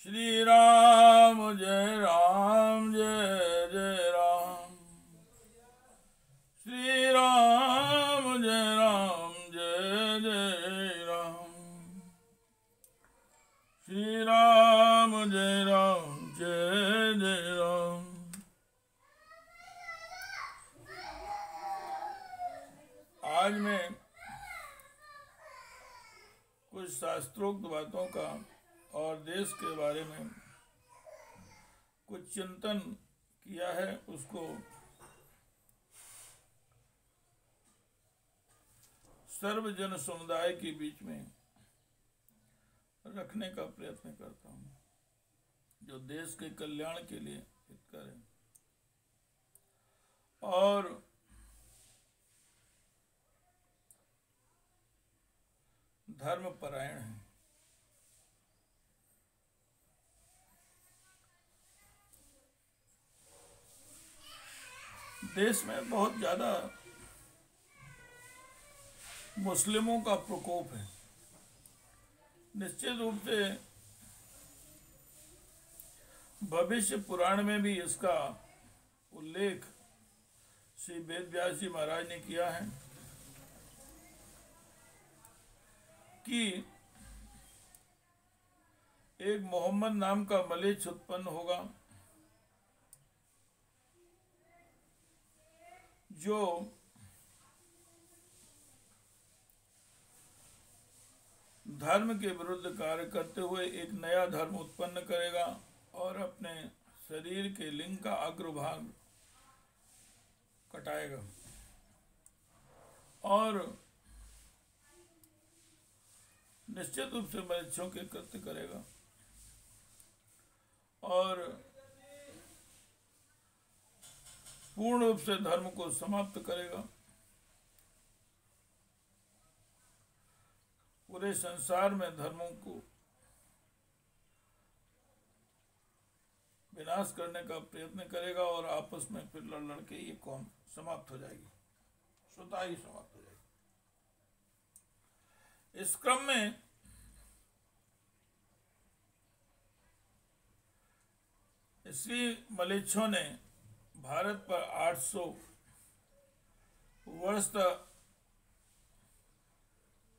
श्री राम जय जय राम। श्री राम जय जय राम। श्री राम जय जय राम। आज मैं कुछ शास्त्रोक्त बातों का और देश के बारे में कुछ चिंतन किया है, उसको सर्व जन समुदाय के बीच में रखने का प्रयत्न करता हूँ, जो देश के कल्याण के लिए हितकर है और धर्मपरायण है। देश में बहुत ज्यादा मुस्लिमों का प्रकोप है। निश्चित रूप से भविष्य पुराण में भी इसका उल्लेख श्री वेद व्यास जी महाराज ने किया है कि एक मोहम्मद नाम का मलेच्छ उत्पन्न होगा, जो धर्म के विरुद्ध कार्य करते हुए एक नया धर्म उत्पन्न करेगा और अपने शरीर के लिंग का अग्रभाग कटाएगा और निश्चित रूप से मलेच्छों के कृत्य करेगा और पूर्ण रूप से धर्म को समाप्त करेगा। पूरे संसार में धर्मों को विनाश करने का प्रयत्न करेगा और आपस में फिर लड़ लड़ के ये कौम समाप्त हो जाएगी, स्वतः ही समाप्त हो जाएगी। इस क्रम में इसी मलेच्छों ने भारत पर 800 वर्ष तक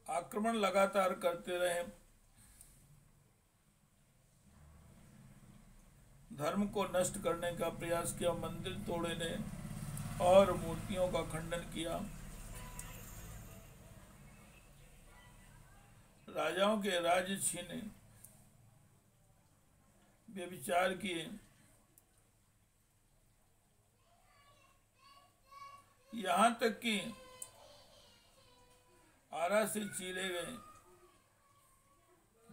आक्रमण लगातार करते रहे, धर्म को नष्ट करने का प्रयास किया, मंदिर तोड़े ने और मूर्तियों का खंडन किया, राजाओं के राज्य छीने, व्यभिचार किए, यहाँ तक कि आरा से चीरे गए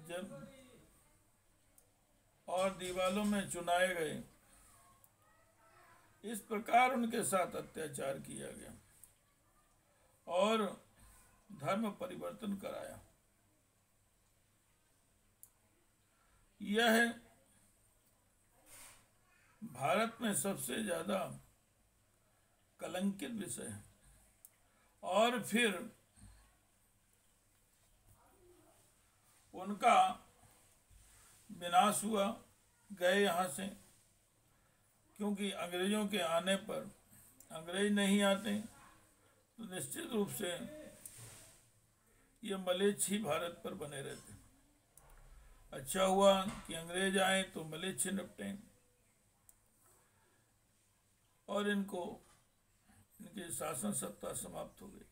जब और दीवालों में चुनाए गए। इस प्रकार उनके साथ अत्याचार किया गया और धर्म परिवर्तन कराया। यह भारत में सबसे ज्यादा कलंकित विषय है और फिर उनका विनाश हुआ, गए यहाँ से, क्योंकि अंग्रेजों के आने पर अंग्रेज नहीं आते तो निश्चित रूप से ये मलेच्छ ही भारत पर बने रहते। अच्छा हुआ कि अंग्रेज आए तो मलेच्छ निपटे और इनकी शासन सत्ता समाप्त हो गई।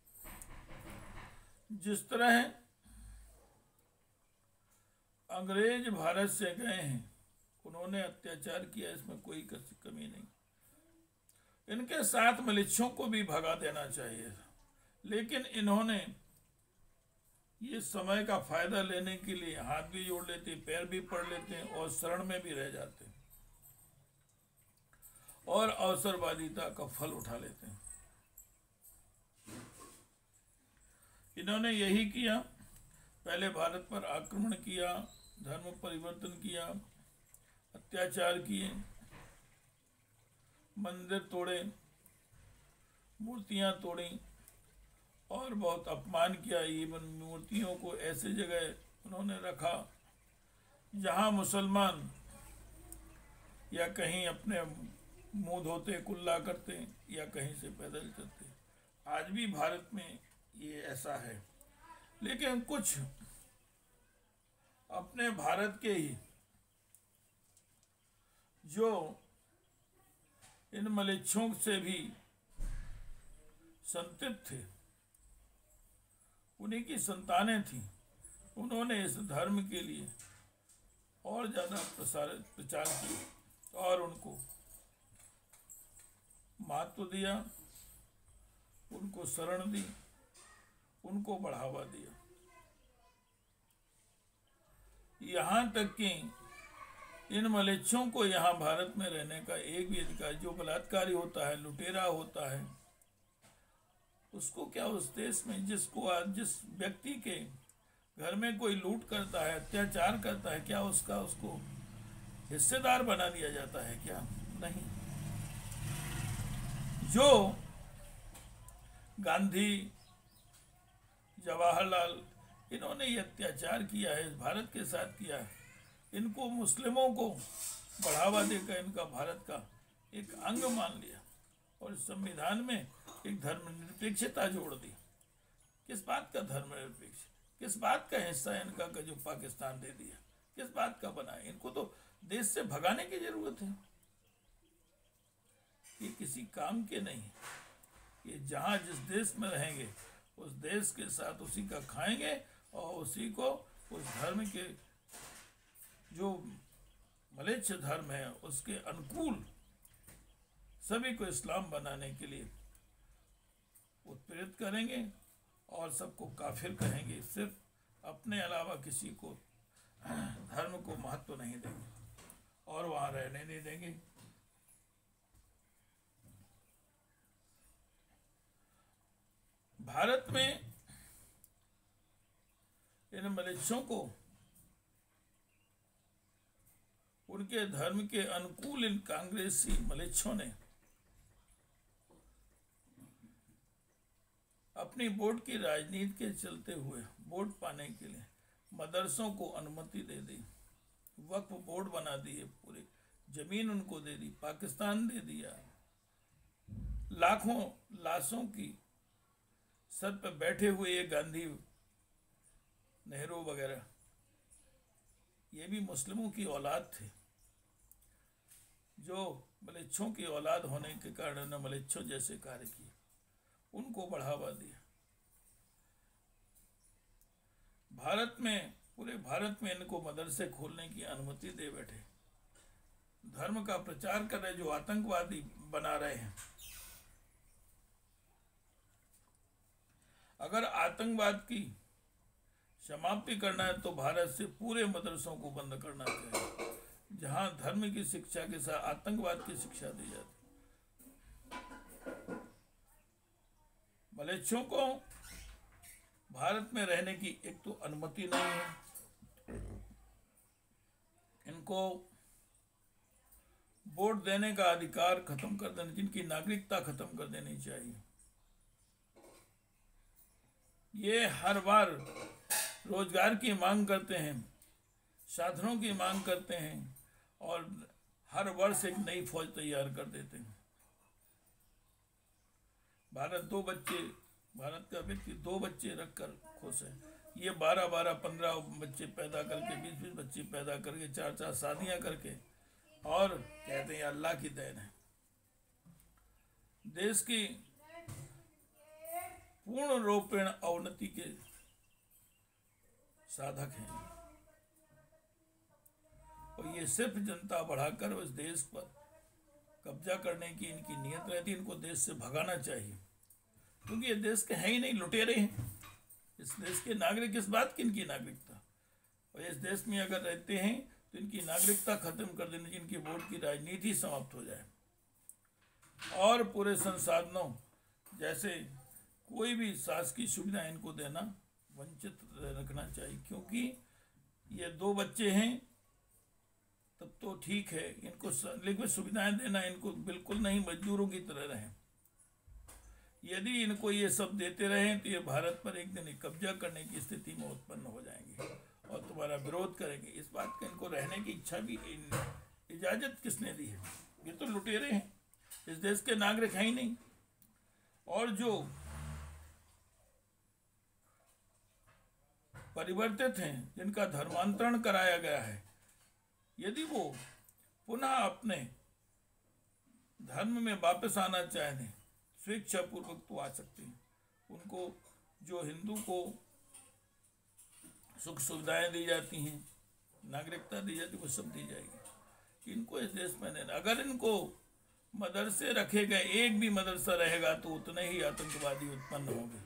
जिस तरह अंग्रेज भारत से गए हैं, उन्होंने अत्याचार किया, इसमें कोई कमी नहीं। इनके साथ मलेच्छों को भी भगा देना चाहिए, लेकिन इन्होंने ये समय का फायदा लेने के लिए हाथ भी जोड़ लेते, पैर भी पड़ लेते हैं और शरण में भी रह जाते हैं और अवसरवादिता का फल उठा लेते हैं। इन्होंने यही किया, पहले भारत पर आक्रमण किया, धर्म परिवर्तन किया, अत्याचार किए, मंदिर तोड़े, मूर्तियां तोड़ी और बहुत अपमान किया। इवन मूर्तियों को ऐसे जगह उन्होंने रखा जहाँ मुसलमान या कहीं अपने मुंह धोते कुल्ला करते या कहीं से पैदल चलते, आज भी भारत में ये ऐसा है। लेकिन कुछ अपने भारत के ही जो इन मलेच्छों से भी संतृप्त थे, उन्हीं की संतानें थीं, उन्होंने इस धर्म के लिए और ज़्यादा प्रचार किया और उनको महत्व दिया, उनको शरण दी, उनको बढ़ावा दिया। यहाँ तक कि इन मलेच्छों को यहाँ भारत में रहने का एक भी अधिकार, जो बलात्कारी होता है, लुटेरा होता है, उसको क्या उस देश में जिस व्यक्ति के घर में कोई लूट करता है, अत्याचार करता है, क्या उसको हिस्सेदार बना दिया जाता है? क्या नहीं। जो गांधी, जवाहरलाल, इन्होंने ये अत्याचार किया है, भारत के साथ किया है, इनको मुस्लिमों को बढ़ावा देकर इनका भारत का एक अंग मान लिया और संविधान में एक धर्मनिरपेक्षता जोड़ दी। किस बात का धर्मनिरपेक्ष, किस बात का हिस्सा इनका का जो पाकिस्तान दे दिया, किस बात का बना? इनको तो देश से भगाने की जरूरत है। ये किसी काम के नहीं। ये जहाँ जिस देश में रहेंगे उस देश के साथ उसी का खाएंगे और उसी को, उस धर्म के जो मलेच्छ धर्म है उसके अनुकूल सभी को इस्लाम बनाने के लिए उत्प्रेरित करेंगे और सबको काफिर कहेंगे। सिर्फ अपने अलावा किसी को धर्म को महत्व नहीं देंगे और वहाँ रहने नहीं देंगे। भारत में इन मलेच्छों को उनके धर्म के अनुकूल इन कांग्रेसी मलेच्छों ने अपनी वोट की राजनीति के चलते हुए वोट पाने के लिए मदरसों को अनुमति दे दी, वक्फ बोर्ड बना दिए, पूरी जमीन उनको दे दी, पाकिस्तान दे दिया, लाखों लाशों की सर पर बैठे हुए ये गांधी, नेहरू वगैरह, ये भी मुस्लिमों की औलाद थे, जो मलेच्छों की औलाद होने के कारण ने मलेच्छों जैसे कार्य किए, उनको बढ़ावा दिया। भारत में, पूरे भारत में इनको मदरसे खोलने की अनुमति दे बैठे, धर्म का प्रचार कर रहे, जो आतंकवादी बना रहे हैं। अगर आतंकवाद की समाप्ति करना है तो भारत से पूरे मदरसों को बंद करना चाहिए, जहां धर्म की शिक्षा के साथ आतंकवाद की शिक्षा दी जाती। मलेच्छों को भारत में रहने की एक तो अनुमति नहीं है, इनको वोट देने का अधिकार खत्म कर देना, जिनकी नागरिकता खत्म कर देनी चाहिए। ये हर बार रोजगार की मांग करते हैं, साधनों की मांग करते हैं और हर वर्ष एक नई फौज तैयार कर देते हैं। भारत का व्यक्ति 2 बच्चे रखकर खुश है। ये 12-12, 15 बच्चे पैदा करके, 20-20 बच्चे पैदा करके, 4-4 शादियां करके, और कहते हैं अल्लाह की देन है। देश की पूर्ण रूपेण अवनति के साधक हैं और ये सिर्फ जनता बढ़ाकर उस देश पर कब्जा करने की इनकी नीयत रहती है। इनको देश से भगाना चाहिए, क्योंकि ये देश के हैं ही नहीं, लुटेरे हैं। इस देश के नागरिक, किस बात की इनकी नागरिकता? और इस देश में अगर रहते हैं तो इनकी नागरिकता खत्म कर देनी चाहिए, इनकी वोट की राजनीति समाप्त हो जाए और पूरे संसाधनों जैसे कोई भी शासकीय सुविधा इनको देना वंचित रखना चाहिए। क्योंकि ये 2 बच्चे हैं तब तो ठीक है, इनको लेकिन सुविधाएं देना इनको बिल्कुल नहीं, मजदूरों की तरह रहें। यदि इनको ये सब देते रहें तो ये भारत पर एक दिन कब्जा करने की स्थिति में उत्पन्न हो जाएंगे और तुम्हारा हमारा विरोध करेंगे। इस बात का इनको रहने की इच्छा भी इजाजत किसने दी है? ये तो लुटेरे हैं, इस देश के नागरिक हैं ही नहीं। और जो परिवर्तित हैं, जिनका धर्मांतरण कराया गया है, यदि वो पुनः अपने धर्म में वापस आना चाहें, स्वेच्छा पूर्वक तो आ सकते हैं। उनको जो हिंदू को सुख सुविधाएं दी जाती हैं, नागरिकता दी जाती है, वो सब दी जाएगी। इनको इस देश में नहीं। अगर इनको मदरसे रखे गए, एक भी मदरसा रहेगा तो उतने ही आतंकवादी उत्पन्न होंगे।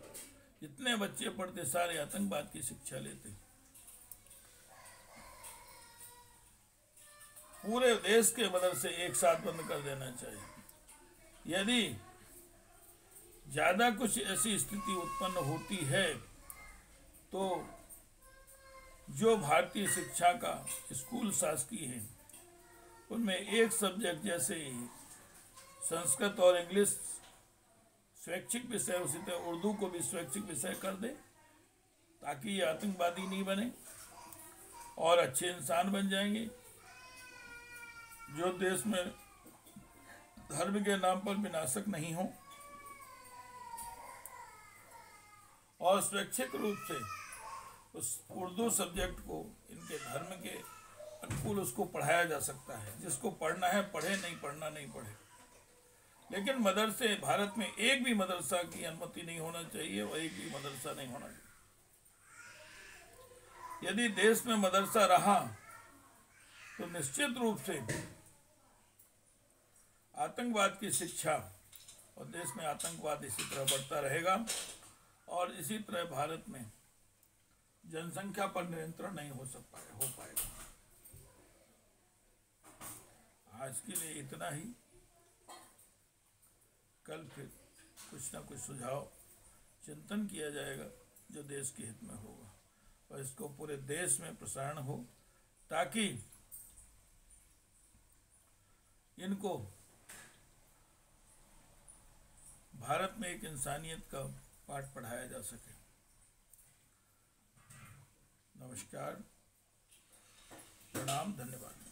जितने बच्चे पढ़ते सारे आतंकवाद की शिक्षा लेते। पूरे देश के मदरसे एक साथ बंद कर देना चाहिए। यदि ज्यादा कुछ ऐसी स्थिति उत्पन्न होती है तो जो भारतीय शिक्षा का स्कूल शासकीय है, उनमें एक सब्जेक्ट जैसे संस्कृत और इंग्लिश स्वैच्छिक विषय, उसी तरह उर्दू को भी स्वैच्छिक विषय कर दे, ताकि ये आतंकवादी नहीं बने और अच्छे इंसान बन जाएंगे। जो देश में धर्म के नाम पर विनाशक नहीं हो और स्वैच्छिक रूप से उस उर्दू सब्जेक्ट को इनके धर्म के अनुकूल उसको पढ़ाया जा सकता है। जिसको पढ़ना है पढ़े, नहीं पढ़ना नहीं पढ़े। लेकिन मदरसे, भारत में एक भी मदरसा की अनुमति नहीं होना चाहिए और एक भी मदरसा नहीं होना चाहिए। यदि देश में मदरसा रहा तो निश्चित रूप से आतंकवाद की शिक्षा और देश में आतंकवाद इसी तरह बढ़ता रहेगा और इसी तरह भारत में जनसंख्या पर नियंत्रण नहीं हो पाएगा। आज के लिए इतना ही। कल फिर कुछ ना कुछ सुझाव चिंतन किया जाएगा जो देश के हित में होगा और इसको पूरे देश में प्रसारण हो, ताकि इनको भारत में एक इंसानियत का पाठ पढ़ाया जा सके। नमस्कार, प्रणाम, धन्यवाद।